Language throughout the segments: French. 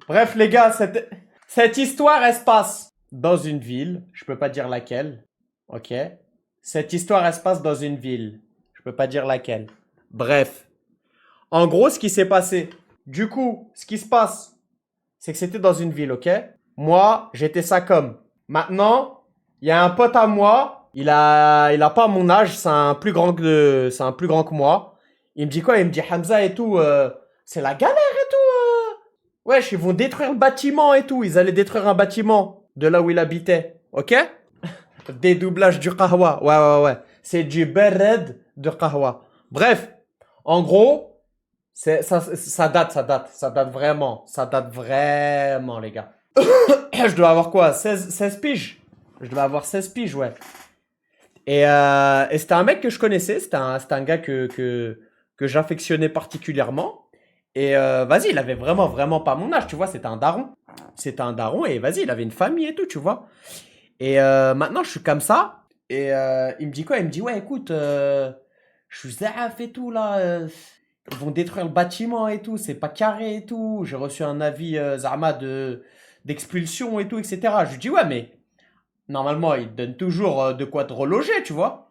Bref, les gars, cette histoire, elle se passe dans une ville. Je peux pas dire laquelle. Ok? Cette histoire, elle se passe dans une ville. Je peux pas dire laquelle. Bref. En gros, ce qui s'est passé. Du coup, ce qui se passe, c'est que c'était dans une ville, ok? Moi, j'étais ça comme. Maintenant, il y a un pote à moi. Il a pas mon âge. C'est un plus grand que moi. Il me dit quoi? Il me dit Hamza et tout. C'est la galère et tout. Wesh, ils vont détruire le bâtiment et tout. Ils allaient détruire un bâtiment de là où il habitait. Ok? Dédoublage du qahwa. Ouais, ouais, ouais. C'est du bered de qahwa. Bref. En gros, ça date vraiment. Ça date vraiment, les gars. Je dois avoir quoi? 16 piges? Je dois avoir 16 piges, ouais. Et c'était un mec que je connaissais. C'était un gars que j'affectionnais particulièrement. Et vas-y, il avait vraiment, vraiment pas mon âge, tu vois, c'était un daron. C'était un daron et vas-y, il avait une famille et tout, tu vois. Et maintenant, je suis comme ça. Et il me dit quoi? Il me dit, ouais, écoute, je suis zaf et tout, là. Ils vont détruire le bâtiment et tout, c'est pas carré et tout. J'ai reçu un avis, Zama, d'expulsion et tout, etc. Je lui dis, ouais, mais normalement, il te donne toujours de quoi te reloger, tu vois.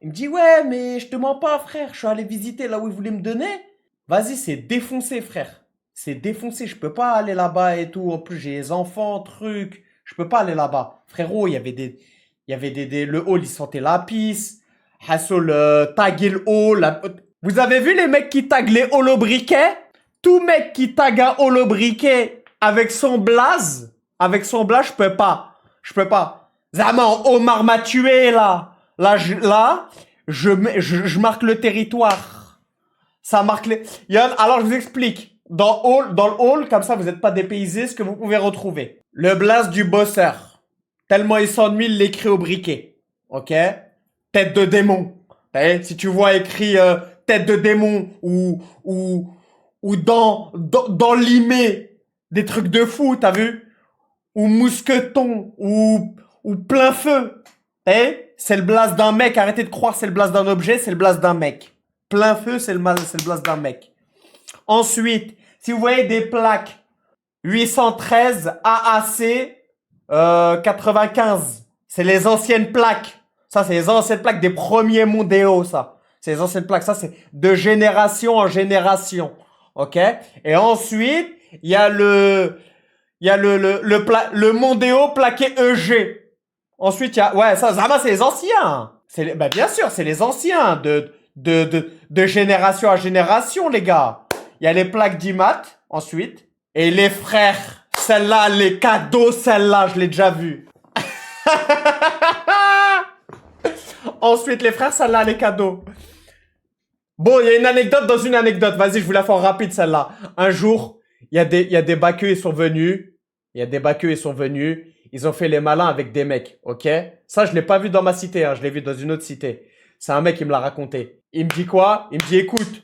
Il me dit, ouais, mais je te mens pas, frère. Je suis allé visiter là où il voulait me donner. Vas-y, c'est défoncé, frère. C'est défoncé. Je peux pas aller là-bas et tout. En plus, j'ai les enfants, trucs. Je peux pas aller là-bas. Frérot, il y avait le hall, il sentait la pisse. Hassol, taguer le hall. Vous avez vu les mecs qui taguent les halls au briquet? Tout mec qui tague un hall au briquet avec son blaze, je peux pas. Je peux pas. Zaman, Omar m'a tué, là. Je marque le territoire. Ça marque les... Alors, je vous explique. Dans le hall, comme ça, vous n'êtes pas dépaysé, ce que vous pouvez retrouver. Le blaze du bosseur. Tellement il s'ennuie, il l'écrit au briquet. Ok? Tête de démon. Si tu vois écrit tête de démon ou dans limé, des trucs de fou, t'as vu? Ou mousqueton, ou plein feu. C'est le blaze d'un mec. Arrêtez de croire c'est le blaze d'un objet, c'est le blaze d'un mec. Plein feu, c'est le blaze d'un mec. Ensuite, si vous voyez des plaques 813 AAC 95, c'est les anciennes plaques. Ça, c'est les anciennes plaques des premiers mondiaux, ça. C'est les anciennes plaques. Ça, c'est de génération en génération. Ok? Et ensuite, il y a le Mondéo plaqué EG. Ensuite, il y a, ouais, ça, c'est les anciens. Bah, bien sûr, c'est les anciens de génération à génération, les gars. Il y a les plaques d'IMAT, ensuite. Et les frères, celle-là, les cadeaux, celle-là, je l'ai déjà vue. Ensuite, les frères, celle-là, les cadeaux. Bon, il y a une anecdote dans une anecdote. Vas-y, je vous la fais en rapide, celle-là. Un jour, il y a des baqueux, ils sont venus. Ils ont fait les malins avec des mecs, ok? Ça, je l'ai pas vu dans ma cité, hein. Je l'ai vu dans une autre cité. C'est un mec qui me l'a raconté. Il me dit quoi? Il me dit, écoute,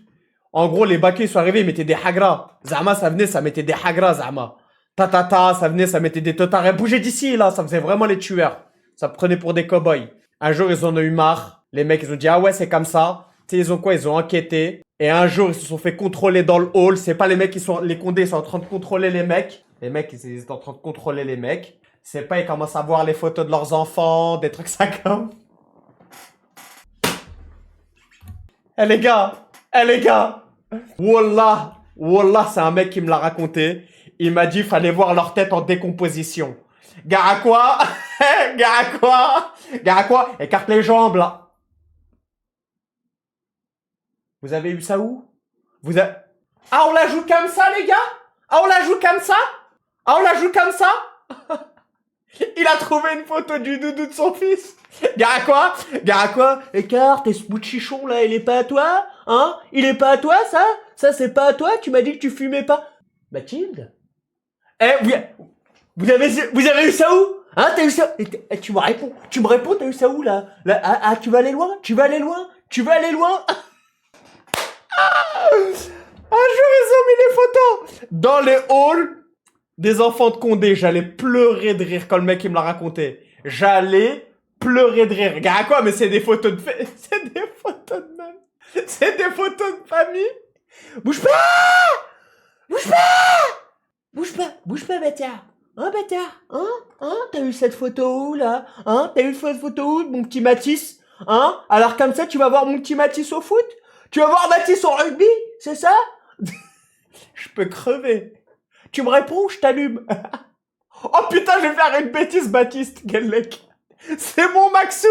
en gros, les baqueux, ils sont arrivés, ils mettaient des hagras. Zama, ça venait, ça mettait des hagras, Zama. Ça venait, ça mettait des totards. Bougez d'ici, là, ça faisait vraiment les tueurs. Ça prenait pour des cow-boys. Un jour, ils en ont eu marre. Les mecs, ils ont dit, ah ouais, c'est comme ça. Tu sais, ils ont quoi? Ils ont enquêté. Et un jour, ils se sont fait contrôler dans le hall. C'est pas les mecs qui sont, les condés, ils sont en train de contrôler les mecs. Les mecs, ils étaient en train de contrôler les mecs. C'est pas, ils commencent à voir les photos de leurs enfants, des trucs ça comme. Eh les gars. Wallah, c'est un mec qui me l'a raconté. Il m'a dit, fallait voir leur tête en décomposition. Gars à quoi? Gars à quoi? Écarte les jambes, là. Vous avez eu ça où? Ah, on la joue comme ça, les gars? Ah, on la joue comme ça? Ah, on la joue comme ça? Il a trouvé une photo du doudou de son fils. Gars à quoi? Écarte, et ce bout de chichon là, il est pas à toi? Hein? Il est pas à toi, ça? Ça, c'est pas à toi? Tu m'as dit que tu fumais pas. Mathilde? Vous avez eu ça où? Hein, t'as eu ça? Tu me réponds, t'as eu ça où là? Tu vas aller loin? Un jour, ils ont mis les photos dans les halls des enfants de Condé. J'allais pleurer de rire quand le mec il me l'a raconté. J'allais pleurer de rire. Regarde à quoi? Mais c'est des photos de c'est des photos de même. C'est des photos de famille. Bouge pas! bouge pas, bâtard. Hein, bâtard? Hein, t'as eu cette photo où, là? Hein, t'as eu cette photo où, de mon petit Matisse? Hein? Alors comme ça, tu vas voir mon petit Matisse au foot? Tu vas voir Matisse au rugby? C'est ça? Je peux crever. Tu me réponds ou je t'allume? Oh putain, je vais faire une bêtise, Baptiste. Quel mec. C'est mon Maxou.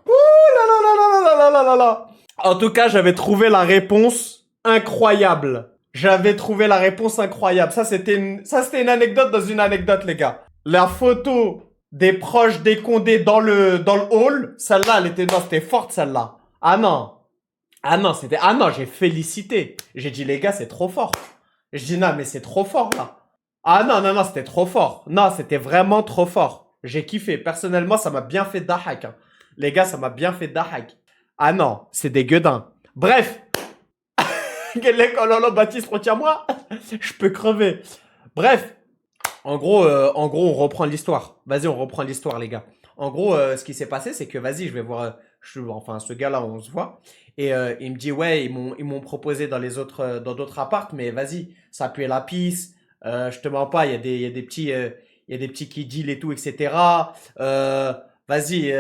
Ouh là là là là là là là là là. En tout cas, j'avais trouvé la réponse incroyable. J'avais trouvé la réponse incroyable. Ça, c'était une anecdote dans une anecdote, les gars. La photo des proches des Condé dans le hall, celle-là, non, c'était forte, celle-là. Ah non. Ah non, j'ai félicité. J'ai dit, les gars, c'est trop fort. Je dis, non, mais c'est trop fort, là. Ah non, c'était trop fort. Non, c'était vraiment trop fort. J'ai kiffé. Personnellement, ça m'a bien fait dahak. Hein. Les gars, ça m'a bien fait dahak. Ah non, c'est des gueudins. Bref. Oh là, Baptiste, retiens-moi. Je peux crever. Bref. En gros, on reprend l'histoire. Vas-y, on reprend l'histoire, les gars. En gros, ce qui s'est passé, c'est que, vas-y, je vais voir... enfin, ce gars-là, on se voit. Et il me dit, ouais, ils m'ont proposé dans d'autres appartes, mais vas-y, ça pue la pisse. Je te mens pas, il y a des petits qui deal et tout, etc. Vas-y,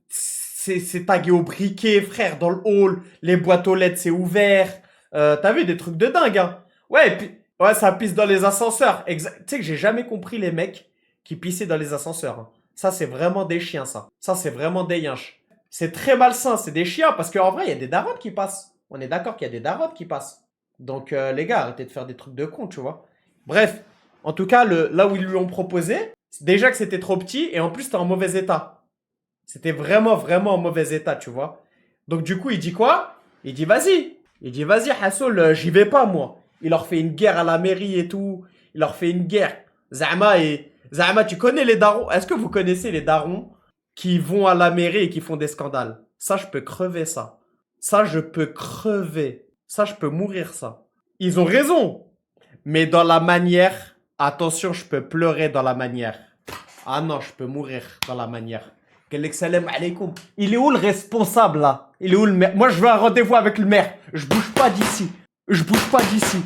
c'est tagué au briquet, frère, dans le hall. Les boîtes aux lettres, c'est ouvert. T'as vu des trucs de dingue, hein? Ouais, et puis, ouais, ça pisse dans les ascenseurs. Tu sais que j'ai jamais compris les mecs qui pissaient dans les ascenseurs. Hein. Ça, c'est vraiment des chiens, ça. Ça, c'est vraiment des yinches. C'est très malsain, c'est des chiens, parce qu'en vrai, il y a des darons qui passent. On est d'accord qu'il y a des darons qui passent. Donc, les gars, arrêtez de faire des trucs de con, tu vois. Bref, en tout cas, là où ils lui ont proposé, déjà que c'était trop petit, et en plus, c'était en mauvais état. C'était vraiment, vraiment en mauvais état, tu vois. Donc, du coup, il dit quoi? Il dit, vas-y. Il dit, vas-y, Hassoul, j'y vais pas, moi. Il leur fait une guerre à la mairie et tout. Il leur fait une guerre. Zama, tu connais les darons? Est-ce que vous connaissez les darons qui vont à la mairie et qui font des scandales? Ça, je peux crever ça. Ça, je peux crever. Ça, je peux mourir, ça. Ils ont raison. Mais dans la manière, attention, je peux pleurer dans la manière. Ah non, je peux mourir dans la manière. Salam alaikum. Il est où le responsable, là? Il est où le maire? Moi, je veux un rendez-vous avec le maire. Je bouge pas d'ici. Je bouge pas d'ici.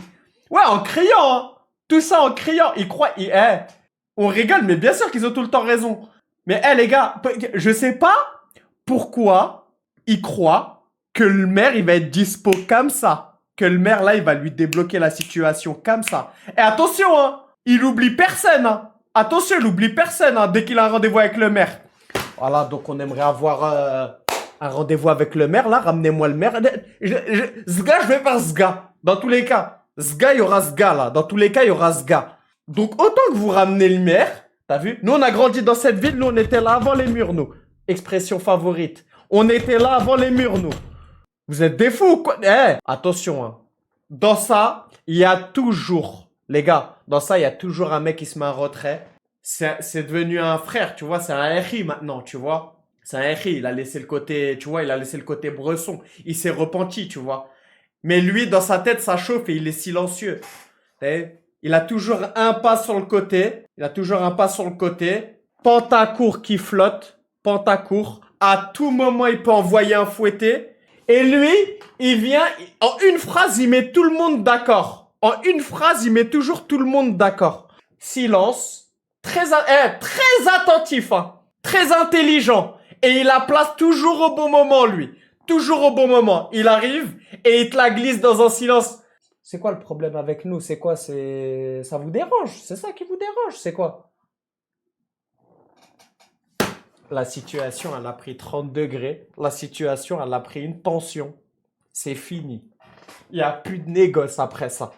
Ouais, en criant, hein. Tout ça en criant. Ils croient... on rigole, mais bien sûr qu'ils ont tout le temps raison. Mais les gars, je sais pas pourquoi ils croient que le maire, il va être dispo comme ça. Que le maire, là, il va lui débloquer la situation comme ça. Et attention, hein, il oublie personne. Hein. Attention, il oublie personne hein, dès qu'il a un rendez-vous avec le maire. Voilà, donc on aimerait avoir un rendez-vous avec le maire. Là, ramenez-moi le maire. Ce gars, je vais faire ce gars. Dans tous les cas. Ce gars, il y aura ce gars, là. Dans tous les cas, il y aura ce gars. Donc, autant que vous ramenez le maire, t'as vu? Nous, on a grandi dans cette ville, nous, on était là avant les murs, nous. Expression favorite. On était là avant les murs, nous. Vous êtes des fous, quoi? Attention, hein. Dans ça, il y a toujours, les gars, dans ça, il y a toujours un mec qui se met en retrait. C'est devenu un frère, tu vois, c'est un RI maintenant, tu vois. C'est un RI, il a laissé le côté, tu vois, il a laissé le côté bresson. Il s'est repenti, tu vois. Mais lui, dans sa tête, ça chauffe et il est silencieux. Il a toujours un pas sur le côté. Pantacourt qui flotte. Pantacourt. À tout moment, il peut envoyer un fouetté. Et lui, il vient, en une phrase, il met tout le monde d'accord. En une phrase, il met toujours tout le monde d'accord. Silence. Très attentif, hein. Très intelligent. Et il la place toujours au bon moment, lui. Toujours au bon moment. Il arrive et il te la glisse dans un silence. C'est quoi le problème avec nous? C'est quoi? Ça vous dérange? C'est ça qui vous dérange? C'est quoi? La situation, elle a pris 30 degrés. La situation, elle a pris une tension. C'est fini. Il n'y a plus de négoce après ça.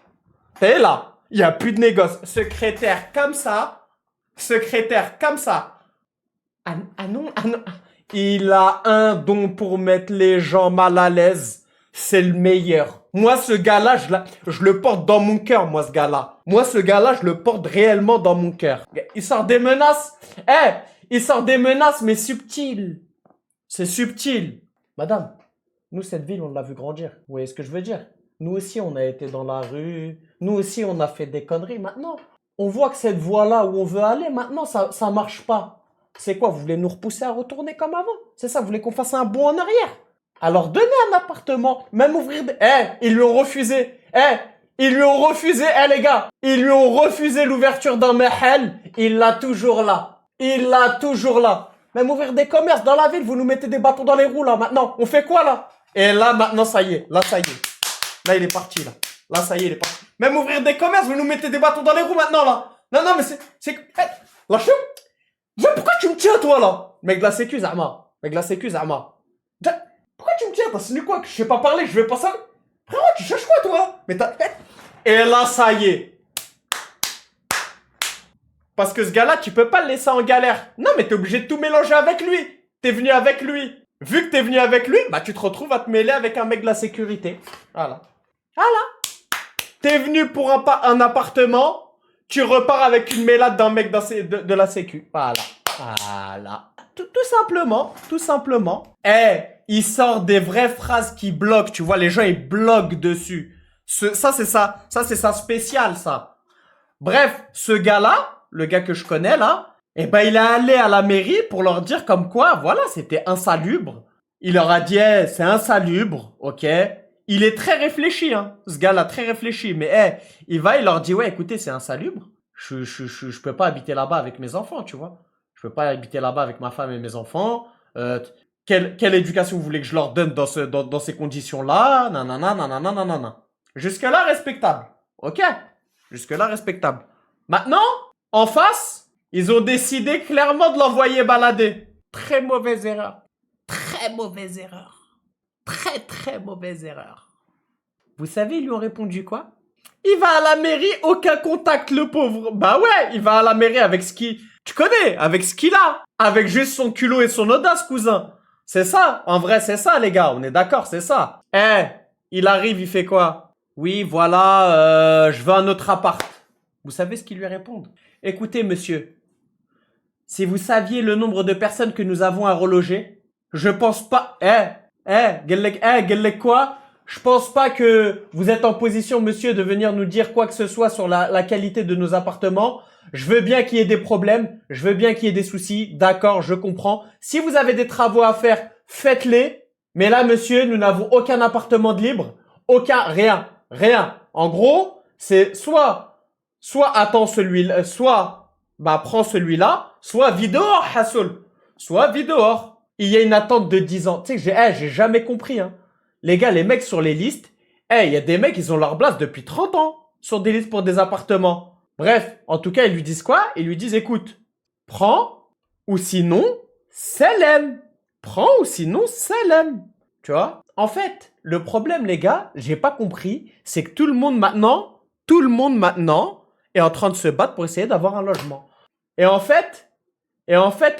Et là, il n'y a plus de négoce. Secrétaire comme ça. Ah non. Il a un don pour mettre les gens mal à l'aise. C'est le meilleur. Moi, ce gars-là, je le porte dans mon cœur, moi, ce gars-là. Moi, ce gars-là, je le porte réellement dans mon cœur. Il sort des menaces. Il sort des menaces, mais subtiles. C'est subtil. Madame, nous, cette ville, on l'a vu grandir. Vous voyez ce que je veux dire? Nous aussi, on a été dans la rue. Nous aussi, on a fait des conneries. Maintenant, on voit que cette voie-là où on veut aller, maintenant, ça marche pas. C'est quoi? Vous voulez nous repousser à retourner comme avant? C'est ça? Vous voulez qu'on fasse un bond en arrière? Alors donnez un appartement, même ouvrir des... ils lui ont refusé. Ils lui ont refusé, les gars. Ils lui ont refusé l'ouverture d'un mahal. Il l'a toujours là. Il l'a toujours là. Même ouvrir des commerces dans la ville, vous nous mettez des bâtons dans les roues, là, maintenant. On fait quoi, là? Et là, maintenant, ça y est. Là, ça y est. Là, il est parti, là. Là, ça y est, il est parti. Même ouvrir des commerces, vous nous mettez des bâtons dans les roues, maintenant, là. Non, mais c'est... lâchez-moi. Pourquoi tu me tiens, toi, là? Mec de la sécu, Zama. Mec de la sécu, Zama. Pourquoi tu me tiens? T'as signé quoi? Que je sais pas parler, je vais pas savoir. Frérot, tu cherches quoi, toi? Mais t'as... Et là, ça y est. Parce que ce gars-là, tu peux pas le laisser en galère. Non, mais t'es obligé de tout mélanger avec lui. T'es venu avec lui. Vu que t'es venu avec lui, bah tu te retrouves à te mêler avec un mec de la sécurité. Voilà. T'es venu pour un appartement, tu repars avec une mélade d'un mec de la sécu. Voilà. Tout simplement. Il sort des vraies phrases qui bloquent, tu vois, les gens ils bloquent dessus. Ça c'est sa spéciale, ça. Bref, ce gars-là, le gars que je connais là, il est allé à la mairie pour leur dire comme quoi, voilà, c'était insalubre. Il leur a dit, c'est insalubre, ok. Il est très réfléchi, hein, ce gars-là, très réfléchi. Mais il leur dit, ouais, écoutez, c'est insalubre. Je peux pas habiter là-bas avec mes enfants, tu vois. Je peux pas habiter là-bas avec ma femme et mes enfants. Quelle éducation vous voulez que je leur donne dans ces conditions-là? Nanana. Jusque-là, respectable. Ok? Jusque-là, respectable. Maintenant, en face, ils ont décidé clairement de l'envoyer balader. Très mauvaise erreur. Très mauvaise erreur. Très mauvaise erreur. Vous savez, ils lui ont répondu quoi? Il va à la mairie, aucun contact, le pauvre. Bah ouais, il va à la mairie avec ce qui... Tu connais, avec ce qu'il a. Avec juste son culot et son audace, cousin. C'est ça, en vrai, c'est ça, les gars. On est d'accord, c'est ça. Il arrive, il fait quoi? Oui, voilà, je veux un autre appart. Vous savez ce qu'ils lui répondent? Écoutez, monsieur, si vous saviez le nombre de personnes que nous avons à reloger, je pense pas... Gellek quoi? Je pense pas que vous êtes en position, monsieur, de venir nous dire quoi que ce soit sur la qualité de nos appartements. Je veux bien qu'il y ait des problèmes, je veux bien qu'il y ait des soucis, d'accord, je comprends. Si vous avez des travaux à faire, faites-les. Mais là, monsieur, nous n'avons aucun appartement de libre, rien. En gros, c'est soit attends celui-là, soit prends celui-là, soit vis dehors, Hassoul. Soit vis dehors. Il y a une attente de 10 ans. Tu sais que j'ai jamais compris, hein. Les gars, les mecs sur les listes, il y a des mecs, ils ont leur place depuis 30 ans sur des listes pour des appartements. Bref, en tout cas, ils lui disent quoi? Ils lui disent, écoute, prends ou sinon, Salem. Prends ou sinon, Salem. Tu vois? En fait, le problème, les gars, j'ai pas compris, c'est que tout le monde maintenant est en train de se battre pour essayer d'avoir un logement. Et en fait,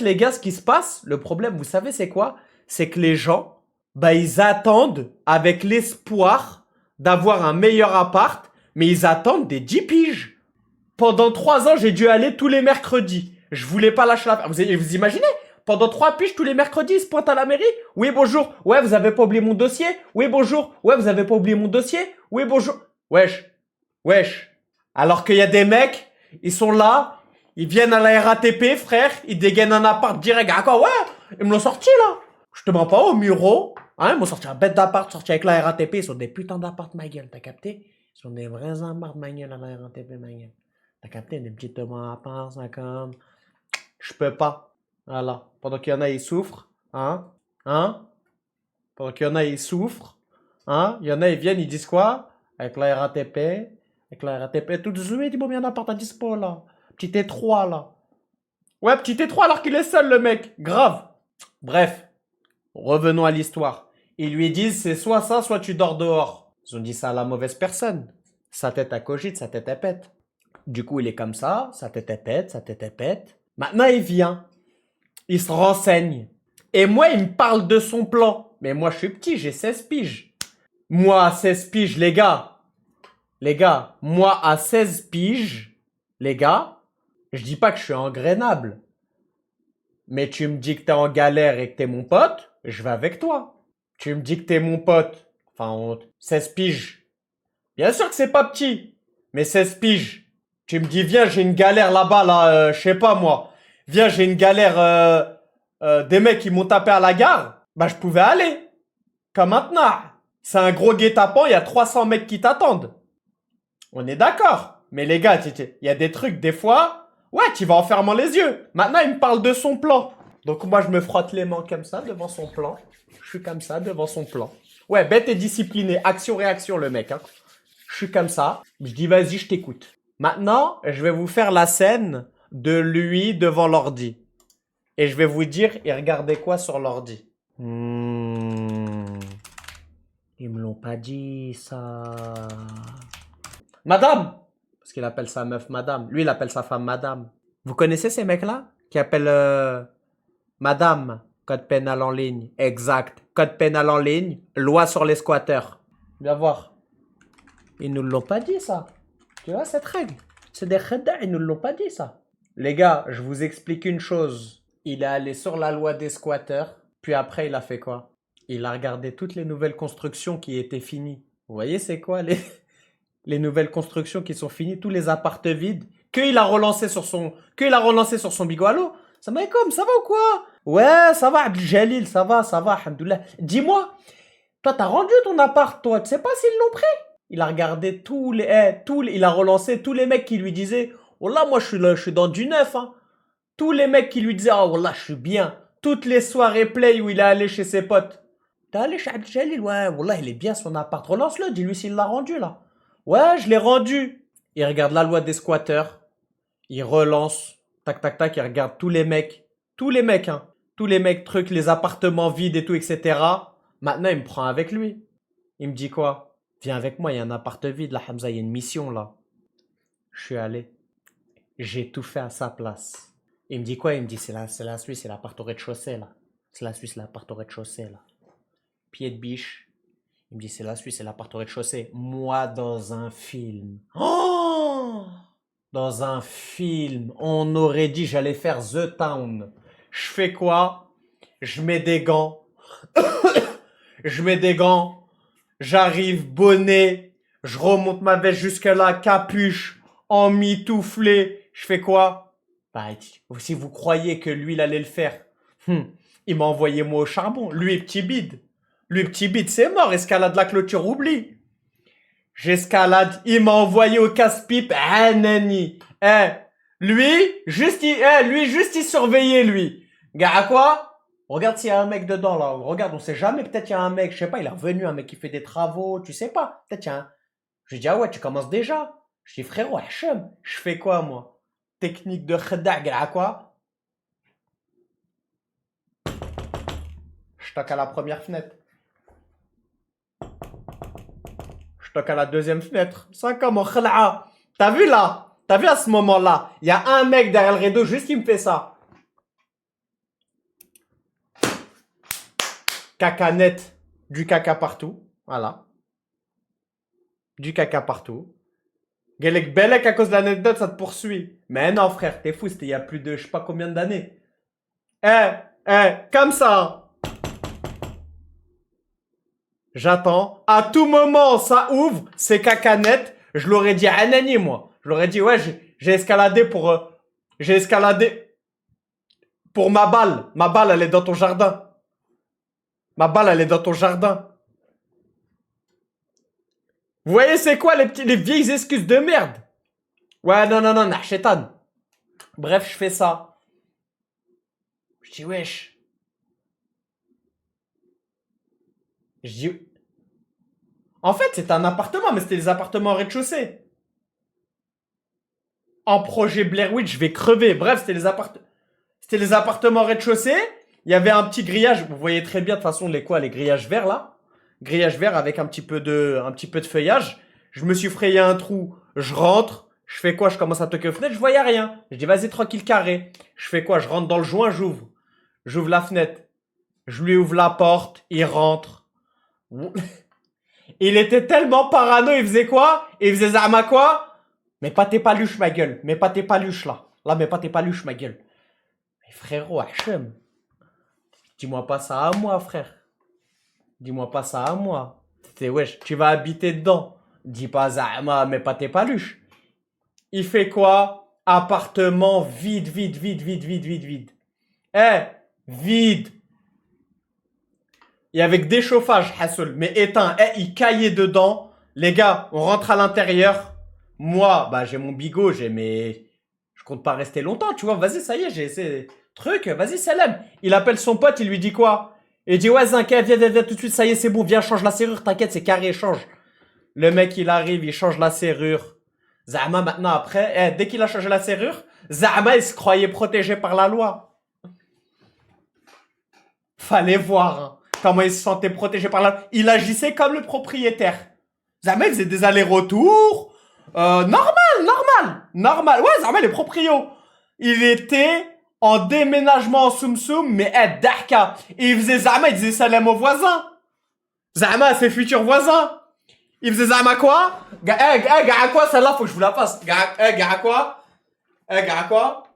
les gars, ce qui se passe, le problème, vous savez, c'est quoi? C'est que les gens, ils attendent avec l'espoir d'avoir un meilleur appart, mais ils attendent des 10 piges. Pendant 3 ans, j'ai dû aller tous les mercredis. Je voulais pas lâcher l'affaire. Vous imaginez? Pendant 3 piges, tous les mercredis, ils se pointent à la mairie. Oui, bonjour. Ouais, vous avez pas oublié mon dossier. Oui, bonjour. Ouais, vous avez pas oublié mon dossier. Oui, bonjour. Wesh. Alors qu'il y a des mecs, ils sont là, ils viennent à la RATP, frère, ils dégainent un appart direct. Ah quoi, ouais, ils me l'ont sorti, là. Je te mens pas au Muro. Hein, ils m'ont sorti un bête d'appart, sorti avec la RATP. Ils sont des putains d'appart, ma gueule, t'as capté? Ils sont des vrais appart, ma gueule, à la RATP, ma gueule. T'as capté? Des petits apparts, ça comme... Je peux pas. Voilà. Pendant qu'il y en a, ils souffrent. Hein? Pendant qu'il y en a, ils souffrent. Hein? Il y en a, ils viennent, ils disent quoi? Avec la RATP. Tout de suite, il m'a mis un appart à dispo, là. Petit T3, là. Ouais, petit T3 alors qu'il est seul, le mec. Grave. Bref. Revenons à l'histoire. Ils lui disent, c'est soit ça, soit tu dors dehors. Ils ont dit ça à la mauvaise personne. Sa tête à cogite, sa tête à pète. Du coup, il est comme ça, sa tête à pète. Maintenant, il vient. Il se renseigne. Et moi, il me parle de son plan. Mais moi, je suis petit, j'ai 16 piges. Moi, à 16 piges, les gars, moi, à 16 piges, les gars, je dis pas que je suis engrainable. Mais tu me dis que t'es en galère et que t'es mon pote, je vais avec toi. Tu me dis que t'es mon pote. Enfin, 16 piges. Bien sûr que c'est pas petit. Mais 16 piges. Tu me dis, viens, j'ai une galère là-bas, là, je sais pas moi. Viens, j'ai une galère, des mecs qui m'ont tapé à la gare. Bah, je pouvais aller. Comme maintenant. C'est un gros guet-apens, il y a 300 mecs qui t'attendent. On est d'accord. Mais les gars, il y a des trucs, des fois, ouais, tu vas en fermant les yeux. Maintenant, il me parle de son plan. Donc moi, je me frotte les mains comme ça devant son plan. Je suis comme ça devant son plan. Ouais, bête et discipliné. Action-réaction, le mec. Hein. Je suis comme ça. Je dis, vas-y, je t'écoute. Maintenant, je vais vous faire la scène de lui devant l'ordi. Et je vais vous dire, et regardez quoi sur l'ordi. Ils me l'ont pas dit, ça. Madame! Parce qu'il appelle sa meuf madame. Lui, il appelle sa femme madame. Vous connaissez ces mecs-là? Qui appellent madame, code pénal en ligne. Exact. Code pénal en ligne, loi sur les squatteurs. Viens voir. Ils nous l'ont pas dit, ça. Tu vois, cette règle. C'est des khedda, ils nous l'ont pas dit, ça. Les gars, je vous explique une chose. Il est allé sur la loi des squatteurs, puis après, il a fait quoi? Il a regardé toutes les nouvelles constructions qui étaient finies. Vous voyez, c'est quoi les nouvelles constructions qui sont finies, tous les appartes vides, qu'il a relancé sur son bigalo. Ça m'a comme, ça va ou quoi? Ouais, ça va, Abdel Jalil, ça va, alhamdoulilah. Dis-moi, toi, t'as rendu ton appart, toi, tu sais pas s'ils l'ont pris? Il a regardé il a relancé tous les mecs qui lui disaient, oh là, moi, je suis dans du neuf, hein. Tous les mecs qui lui disaient, oh là, je suis bien. Toutes les soirées play où il est allé chez ses potes. T'es allé chez Abdel Jalil? Ouais, wallah, il est bien son appart. Relance-le, dis-lui s'il l'a rendu, là. Ouais, je l'ai rendu. Il regarde la loi des squatteurs. Il relance. Tac, tac, tac. Il regarde tous les mecs. Tous les mecs, hein. Tous les mecs, trucs, les appartements vides et tout, etc. Maintenant, il me prend avec lui. Il me dit quoi? Viens avec moi, il y a un appart vide, là, Hamza, il y a une mission, là. Je suis allé. J'ai tout fait à sa place. Il me dit quoi? Il me dit, c'est la Suisse, c'est l'appart au rez-de-chaussée, là. C'est la Suisse, l'appart au rez-de-chaussée, là. Pied de biche. Il me dit, c'est la Suisse, c'est l'appart au rez-de-chaussée. Moi, dans un film. Oh! Dans un film, on aurait dit j'allais faire The Town. Je fais quoi? Je mets des gants. Je mets des gants. J'arrive, bonnet. Je remonte ma veste jusque là, capuche, emmitouflé. Je fais quoi? Bah, si vous croyez que lui, il allait le faire, il m'a envoyé moi au charbon. Lui, petit bide. Lui, petit bide, c'est mort. Escalade la clôture, oublie. J'escalade. Il m'a envoyé au casse-pipe. Ah, nani. Lui, juste, il surveillait, lui. Gars, à quoi? Regarde s'il y a un mec dedans, là. Regarde, on sait jamais. Peut-être il y a un mec, je sais pas, il est revenu, un mec qui fait des travaux. Tu sais pas. Peut-être il y a un. Je lui dis, ah ouais, tu commences déjà. Je dis, frérot, Hachem, je fais quoi, moi? Technique de kheda, gars, à quoi? Je toque à la première fenêtre. Je toque à la deuxième fenêtre. Ça comme khala'a. T'as vu là? T'as vu à ce moment-là? Il y a un mec derrière le rideau juste qui me fait ça. Caca net. Du caca partout. Voilà. Du caca partout. Galek Belek, à cause de l'anecdote, ça te poursuit. Mais non, frère, t'es fou, c'était il y a plus de je sais pas combien d'années. Comme ça. J'attends. À tout moment, ça ouvre. C'est caca net. Je l'aurais dit à Anani, moi. Je l'aurais dit, ouais, j'ai escaladé pour... j'ai escaladé pour ma balle. Ma balle, elle est dans ton jardin. Ma balle, elle est dans ton jardin. Vous voyez, c'est quoi les vieilles excuses de merde? Ouais, non, chétan. Bref, je fais ça. Je dis, wesh. Je dis... En fait, c'était un appartement, mais c'était des appartements au rez-de-chaussée. En projet Blair Witch, je vais crever. Bref, c'était les appartements au rez-de-chaussée. Il y avait un petit grillage. Vous voyez très bien, de toute façon, les grillages verts, là. Grillage vert avec un petit peu de feuillage. Je me suis frayé un trou. Je rentre. Je fais quoi? Je commence à toquer aux fenêtres. Je voyais rien. Je dis, vas-y, tranquille, carré. Je fais quoi? Je rentre dans le joint, j'ouvre. J'ouvre la fenêtre. Je lui ouvre la porte. Il rentre. Il était tellement parano. Il faisait quoi? Il faisait zama quoi? Mais pas tes paluches, ma gueule. Mais pas tes paluches, là. Là, mais pas tes paluches, ma gueule. Mais frérot, Hachem. Dis-moi pas ça à moi, frère. Dis-moi pas ça à moi. Wesh, tu vas habiter dedans. Dis pas zama, mais pas tes paluches. Il fait quoi? Appartement vide. Vide. et avec déchauffage, Hassoul, mais éteint. Eh, il caillait dedans. Les gars, on rentre à l'intérieur. Moi, bah, j'ai mon bigot, j'ai mes... Je compte pas rester longtemps, tu vois. Vas-y, ça y est, j'ai ces trucs. Vas-y, Salam. Il appelle son pote, il lui dit quoi? Il dit, ouais, Zinka, viens tout de suite, ça y est, c'est bon, viens, change la serrure, t'inquiète, c'est carré, change. Le mec, il arrive, il change la serrure. Zama, maintenant, après, dès qu'il a changé la serrure, Zama, il se croyait protégé par la loi. Fallait voir hein, comment il se sentait protégé par la loi. Il agissait comme le propriétaire. Zama, il faisait des allers-retours. Normal. Ouais, Zama, les proprios. Il était en déménagement en Soum Soum, mais Dahka. Et il faisait Zama, il disait salam aux voisins. Zama, à ses futurs voisins. Il faisait Zama quoi? Gars à quoi? Celle-là, faut que je vous la passe. Gars à quoi? Gars à quoi?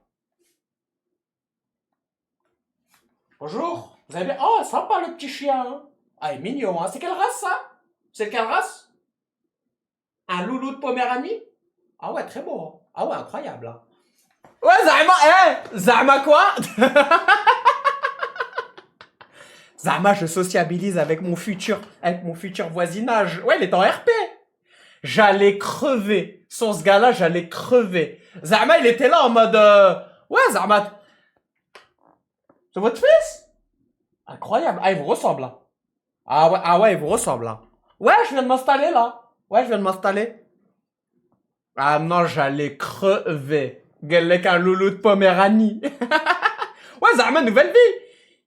Bonjour. Vous avez bien... Oh, sympa le petit chien. Hein. Ah, il est mignon. Hein. C'est quelle race, ça? C'est quelle race? Un loulou de Poméranie? Ah ouais, très beau. Hein. Ah ouais, incroyable. Hein. Ouais, Zama, Zama quoi? Zama, je sociabilise avec mon futur voisinage. Ouais, il est en RP. J'allais crever. Sans ce gars-là, j'allais crever. Zama, il était là en mode... Ouais, Zama... C'est votre fils? Incroyable. Ah, il vous ressemble, là. Ah ouais, il vous ressemble, là. Ouais, je viens de m'installer, là. Ouais, je viens de m'installer. Ah non, j'allais crever. Galek un loulou de Poméranie. Ouais, Zama, nouvelle vie.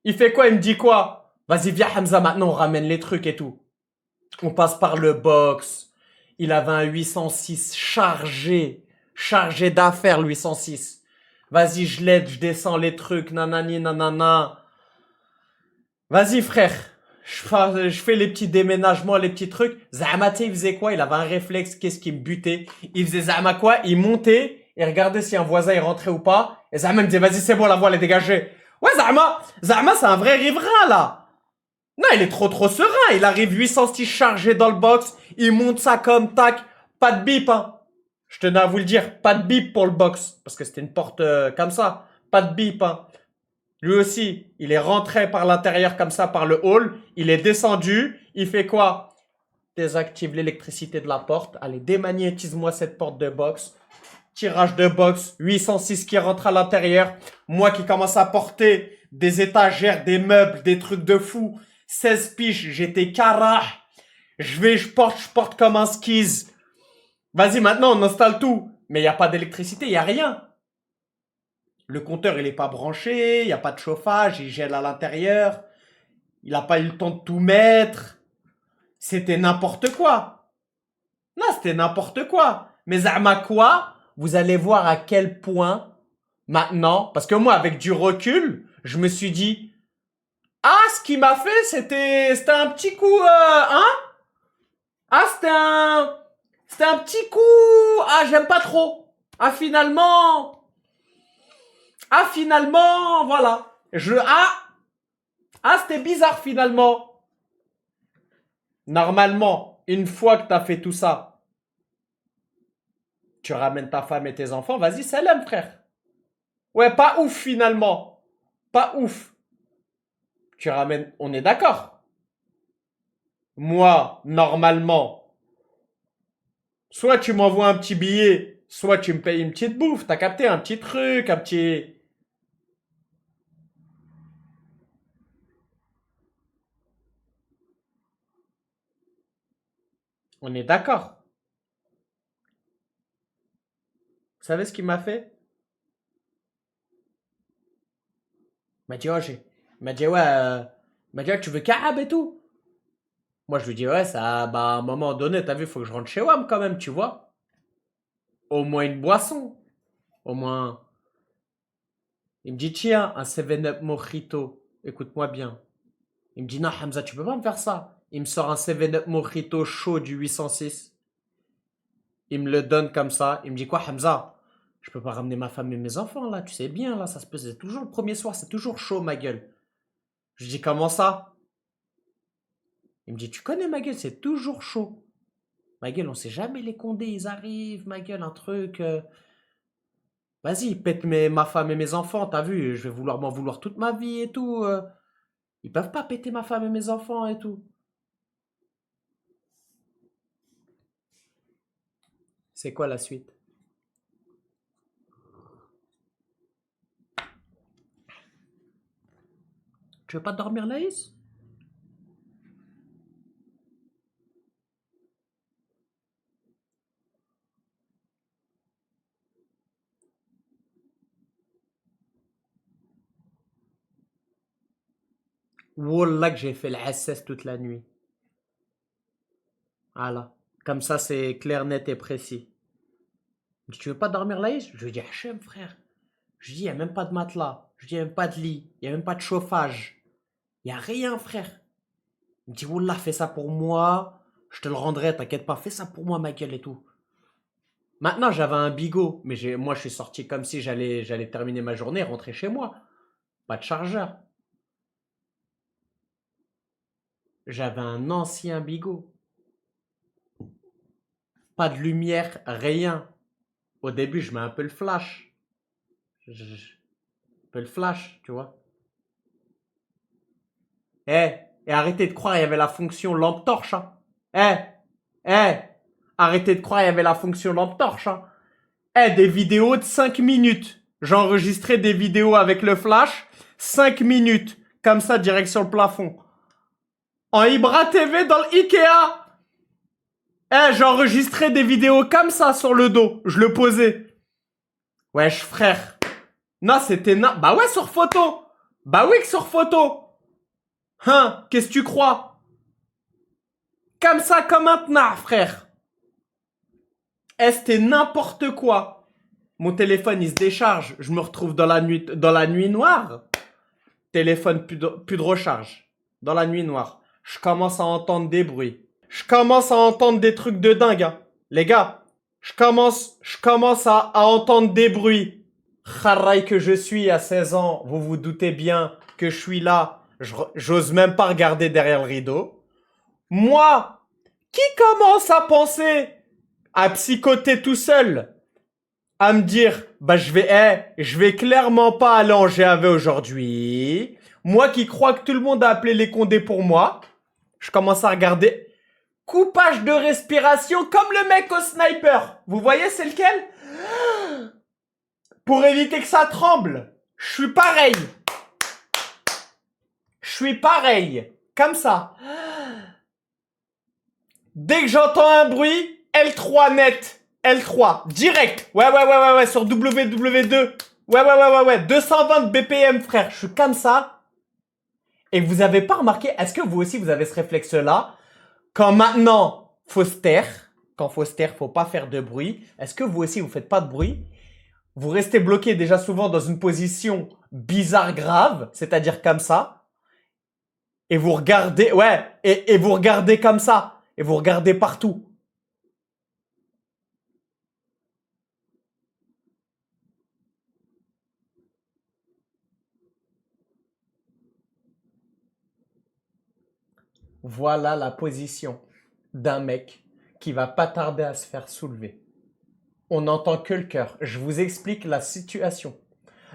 Il fait quoi? Il me dit quoi? Vas-y, viens, Hamza, maintenant, on ramène les trucs et tout. On passe par le box. Il avait un 806 chargé d'affaires, le 806. Vas-y, je l'aide, je descends les trucs, nanani, nanana. Vas-y, frère. Je fais les petits déménagements, les petits trucs. Zama, tu sais, il faisait quoi? Il avait un réflexe, qu'est-ce qui me butait? Il faisait Zama quoi? Il montait et regardait si un voisin est rentré ou pas. Et Zama me disait, vas-y, c'est bon, la voile est dégagée. Ouais, Zama, c'est un vrai riverain, là. Non, il est trop serein. Il arrive 806 chargé dans le box. Il monte ça comme tac. Pas de bip, hein. Je tenais à vous le dire. Pas de bip pour le box. Parce que c'était une porte comme ça. Pas de bip, hein. Lui aussi, il est rentré par l'intérieur comme ça, par le hall. Il est descendu. Il fait quoi? Désactive l'électricité de la porte. Allez, démagnétise-moi cette porte de box. Tirage de box. 806 qui rentre à l'intérieur. Moi qui commence à porter des étagères, des meubles, des trucs de fou. 16 piges, j'étais cara. Je porte comme un skis. Vas-y, maintenant, on installe tout. Mais il n'y a pas d'électricité, il n'y a rien. Le compteur, il est pas branché, il n'y a pas de chauffage, il gèle à l'intérieur. Il n'a pas eu le temps de tout mettre. C'était n'importe quoi. Non, c'était n'importe quoi. Mais Zama quoi? Vous allez voir à quel point, maintenant, parce que moi, avec du recul, je me suis dit, ah, ce qu'il m'a fait, c'était un petit coup, hein? Ah, c'était un petit coup, ah, j'aime pas trop. Finalement, voilà. C'était bizarre finalement. Normalement, une fois que t'as fait tout ça, tu ramènes ta femme et tes enfants, vas-y, salam, frère. Ouais, pas ouf finalement. Pas ouf. Tu ramènes, on est d'accord. Moi, normalement, soit tu m'envoies un petit billet, soit tu me payes une petite bouffe. T'as capté un petit truc, un petit... On est d'accord. Vous savez ce qu'il m'a fait? Il m'a dit, oh, il m'a dit, ouais, il m'a dit, ouais, tu veux Kaab et tout? Moi, je lui dis, ouais, ça, bah, à un moment donné, t'as vu, faut que je rentre chez WAM quand même, tu vois. Au moins une boisson. Au moins. Il me dit, tiens, un 7-Up Mojito. Écoute-moi bien. Il me dit, non, Hamza, tu peux pas me faire ça. Il me sort un 7-Up Mojito chaud du 806. Il me le donne comme ça. Il me dit, quoi, Hamza? Je peux pas ramener ma femme et mes enfants, là. Tu sais bien, là, ça se peut. C'est toujours le premier soir, c'est toujours chaud, ma gueule. Je dis, comment ça? Il me dit, tu connais ma gueule, c'est toujours chaud. Ma gueule, on sait jamais les condés, ils arrivent, ma gueule, un truc. Vas-y, pète ma femme et mes enfants, t'as vu, je vais vouloir m'en vouloir toute ma vie et tout. Ils peuvent pas péter ma femme et mes enfants et tout. C'est quoi la suite? Tu veux pas dormir, Laïs? Wallah que j'ai fait le SS toute la nuit. Voilà. Comme ça, c'est clair, net et précis. Il me dit, tu veux pas dormir, Laïs? Je lui dis, Hachem, frère. Je lui dis, il n'y a même pas de matelas. Je lui dis, il n'y a même pas de lit. Il n'y a même pas de chauffage. Il n'y a rien, frère. Il me dit, Wallah, fais ça pour moi. Je te le rendrai, t'inquiète pas. Fais ça pour moi, ma gueule et tout. Maintenant, j'avais un bigot. Mais moi, je suis sorti comme si j'allais terminer ma journée, rentrer chez moi. Pas de chargeur. J'avais un ancien bigot. Pas de lumière, rien. Au début, je mets un peu le flash. Un peu le flash, tu vois. Eh, et arrêtez de croire il y avait la fonction lampe torche. Hein. Eh, eh, arrêtez de croire il y avait la fonction lampe torche. Hein. Eh, des vidéos de 5 minutes. J'enregistrais des vidéos avec le flash, 5 minutes. Comme ça, direct sur le plafond. En Ibra TV dans le Ikea. Eh, j'enregistrais des vidéos comme ça sur le dos. Je le posais. Wesh, frère. Non, c'était... Bah ouais, sur photo. Bah oui que sur photo. Hein, qu'est-ce que tu crois? Comme ça, comme un tenard, frère. Eh, c'était n'importe quoi. Mon téléphone, il se décharge. Je me retrouve dans la nuit noire. Téléphone, plus de recharge. Dans la nuit noire. Je commence à entendre des bruits. Je commence à entendre des trucs de dingue. Hein. Les gars, je commence à entendre des bruits. Kharaï que je suis à 16 ans, vous vous doutez bien que je suis là. J'ose même pas regarder derrière le rideau. Moi, qui commence à penser, à psychoter tout seul, à me dire, bah je vais clairement pas aller en GAV aujourd'hui. Moi qui crois que tout le monde a appelé les condés pour moi, je commence à regarder. Coupage de respiration comme le mec au sniper. Vous voyez c'est lequel? Pour éviter que ça tremble. Je suis pareil. Je suis pareil. Comme ça. Dès que j'entends un bruit, L3 net. L3. Direct. Ouais. Sur WW2. Ouais. 220 BPM, frère. Je suis comme ça. Et vous avez pas remarqué, est-ce que vous aussi, vous avez ce réflexe-là? Quand maintenant, faut se taire. Quand faut se taire, faut pas faire de bruit. Est-ce que vous aussi, vous faites pas de bruit? Vous restez bloqué déjà souvent dans une position bizarre grave, c'est-à-dire comme ça. Et vous regardez, ouais, et vous regardez comme ça. Et vous regardez partout. Voilà la position d'un mec qui va pas tarder à se faire soulever. On n'entend que le cœur. Je vous explique la situation.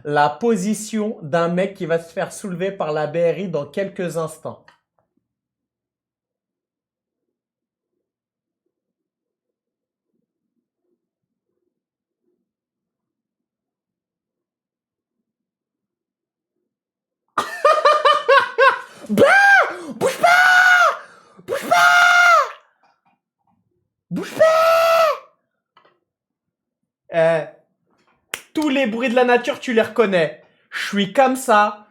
La position d'un mec qui va se faire soulever par la BRI dans quelques instants. Bah, bouge pas, bouge pas, bouge pas. Tous les bruits de la nature, tu les reconnais. Je suis comme ça,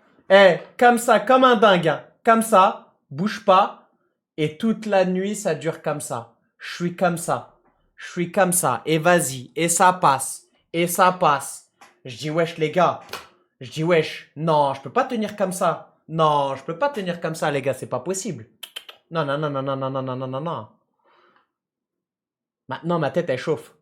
comme ça, comme un dingue, hein. Comme ça, bouge pas. Et toute la nuit, ça dure comme ça. Je suis comme ça. Je suis comme ça. Et vas-y. Et ça passe. Et ça passe. Je dis, wesh, les gars. Je dis, wesh. Non, je peux pas tenir comme ça. Non, je peux pas tenir comme ça, les gars. C'est pas possible. Non. Maintenant, ma tête, elle chauffe.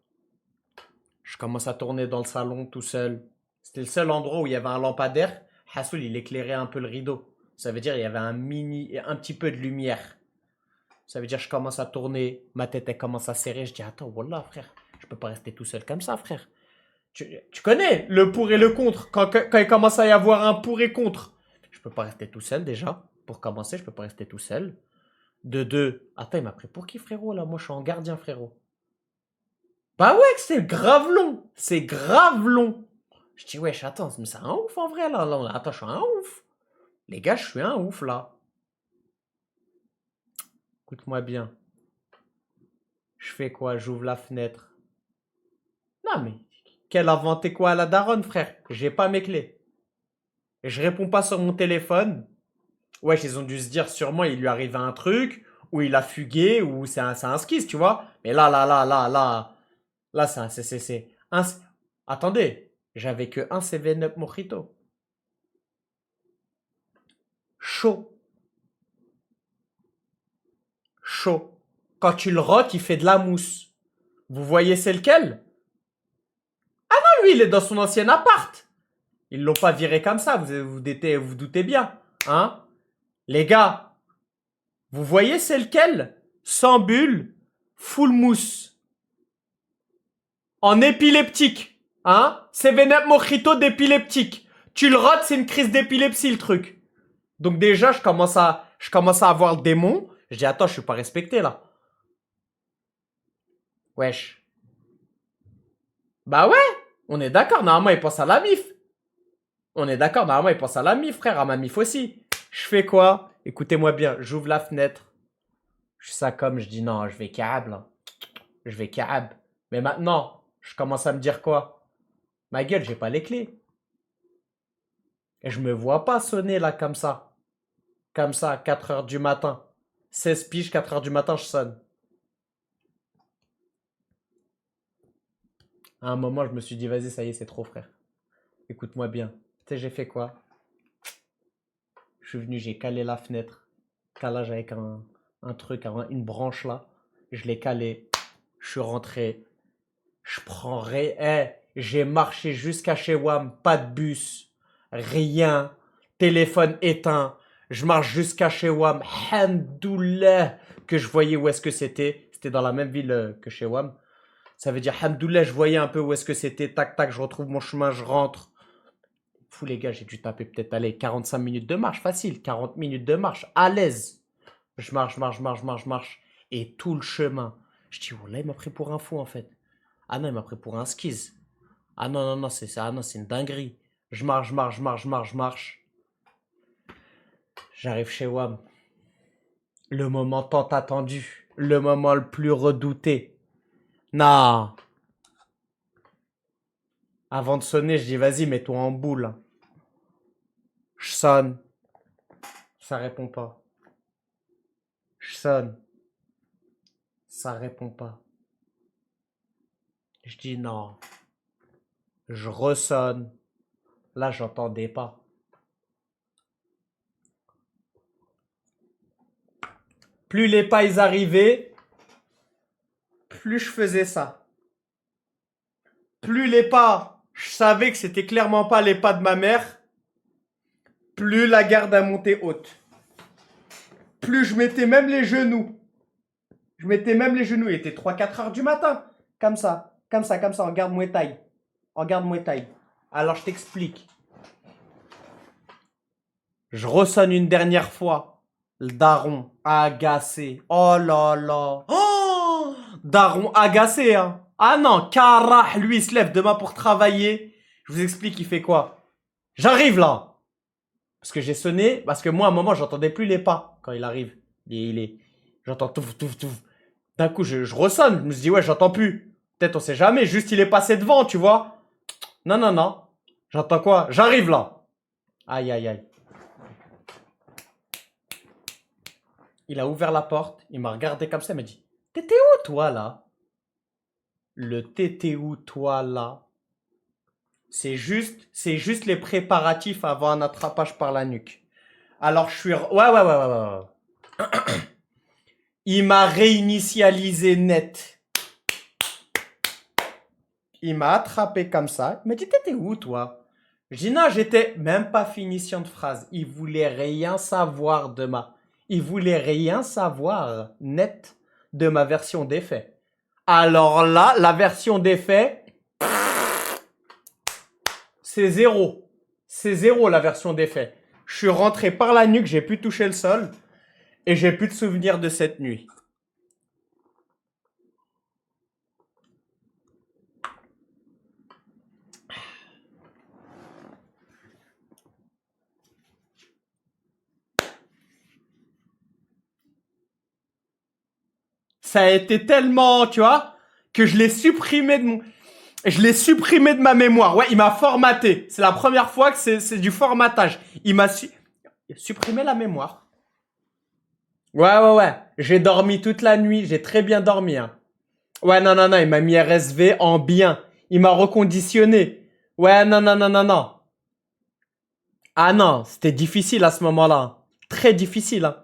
Je commence à tourner dans le salon tout seul. C'était le seul endroit où il y avait un lampadaire. Hassoul, il éclairait un peu le rideau. Ça veut dire il y avait un petit peu de lumière. Ça veut dire je commence à tourner, ma tête elle commence à serrer. Je dis attends, wallah frère, je peux pas rester tout seul comme ça frère. Tu connais le pour et le contre. Quand il commence à y avoir un pour et contre, je peux pas rester tout seul déjà. Pour commencer, je peux pas rester tout seul. De deux, attends, il m'a pris pour qui, frérot, là? Moi, je suis en gardien, frérot. Bah ouais, que c'est grave long. C'est grave long. Je dis, wesh, attends, mais c'est un ouf en vrai, là. Attends, je suis un ouf. Les gars, je suis un ouf, là. Écoute-moi bien. Je fais quoi? J'ouvre la fenêtre. Non, mais quelle inventé quoi à la daronne, frère? J'ai pas mes clés. Et je réponds pas sur mon téléphone. Wesh, ils ont dû se dire, sûrement, il lui arrive un truc, ou il a fugué, ou c'est un skis, tu vois. Mais là, c'est un... Attendez, j'avais que un 7-Up Mojito. Chaud. Chaud. Quand tu le rotes, il fait de la mousse. Vous voyez c'est lequel? Ah, lui, il est dans son ancien appart. Ils l'ont pas viré comme ça, vous doutez bien. Hein? Les gars, vous voyez c'est lequel? Sans bulle, full mousse. En épileptique. Hein? 7-Up Mojito d'épileptique. Tu le rotes, c'est une crise d'épilepsie le truc. Donc déjà, je commence à avoir le démon. Je dis, attends, je suis pas respecté là. Wesh. Bah ouais, on est d'accord, normalement il pense à la mif. On est d'accord, normalement il pense à la mif, frère, à ma mif aussi. Je fais quoi? Écoutez-moi bien, j'ouvre la fenêtre. Je suis ça comme, je dis non, je vais câble. Hein. Je vais câble. Mais maintenant, je commence à me dire quoi? Ma gueule, j'ai pas les clés. Et je me vois pas sonner là comme ça. Comme ça, 4 heures du matin. 16 piges, 4 heures du matin, je sonne. À un moment, je me suis dit, vas-y, ça y est, c'est trop, frère. Écoute-moi bien. Tu sais, j'ai fait quoi? Je suis venu, j'ai calé la fenêtre. Calage avec un truc, une branche là. Je l'ai calé. Je suis rentré. Je prends rien. J'ai marché jusqu'à chez WAM. Pas de bus. Rien. Téléphone éteint. Je marche jusqu'à chez WAM. Hamdoulah. Que je voyais où est-ce que c'était. C'était dans la même ville que chez WAM. Ça veut dire Hamdoulah, je voyais un peu où est-ce que c'était. Tac, tac, je retrouve mon chemin, je rentre. Fou les gars, j'ai dû taper peut-être aller 45 minutes de marche, facile, 40 minutes de marche, à l'aise. Je marche. Et tout le chemin. Je dis, oh là, il m'a pris pour un fou en fait. Ah non, il m'a pris pour un skis. Ah non, c'est ça, ah non, c'est une dinguerie. Je marche. J'arrive chez WAM. Le moment tant attendu. Le moment le plus redouté. Non. Avant de sonner, je dis, vas-y, mets-toi en boule. Je sonne. Ça répond pas. Je sonne. Ça répond pas. Je dis non. Je ressonne. Là, j'entendais pas. Plus les pas ils arrivaient, plus je faisais ça. Plus les pas, je savais que c'était clairement pas les pas de ma mère, plus la garde a monté haute. Plus je mettais même les genoux. Je mettais même les genoux. Il était 3-4 heures du matin. Comme ça, en garde Muay Thai. En garde Muay Thai. Alors je t'explique. Je ressonne une dernière fois. Le daron agacé. Oh là là. Oh, daron agacé, hein. Ah non, Karah, lui, il se lève demain pour travailler. Je vous explique, il fait quoi? J'arrive là. Parce que j'ai sonné, parce que moi, à un moment, j'entendais plus les pas quand il arrive. J'entends tout. D'un coup, je ressonne. Je me suis dit, ouais, j'entends plus. Peut-être, on sait jamais. Juste, il est passé devant, tu vois. Non. J'entends quoi? J'arrive là. Aïe. Il a ouvert la porte, il m'a regardé comme ça, il m'a dit, t'étais où toi là? Le t'étais où toi là? C'est juste les préparatifs avant un attrapage par la nuque. Alors je suis... Ouais. Il m'a réinitialisé net. Il m'a attrapé comme ça. Il m'a dit, t'étais où toi? Je dis, non, j'étais même pas finition de phrase. Il voulait rien savoir de Il voulait rien savoir net de ma version des faits. Alors là, la version des faits, c'est zéro. C'est zéro la version des faits. Je suis rentré par la nuque, j'ai pu toucher le sol. Et j'ai plus de souvenirs de cette nuit. Ça a été tellement, tu vois, que je l'ai supprimé de mon... Je l'ai supprimé de ma mémoire. Ouais, il m'a formaté. C'est la première fois que c'est du formatage. Il m'a supprimé la mémoire. Ouais. J'ai dormi toute la nuit. J'ai très bien dormi. Hein. Ouais, non. Il m'a mis RSV en bien. Il m'a reconditionné. Ouais, non. Ah non, c'était difficile à ce moment-là. Très difficile. Hein.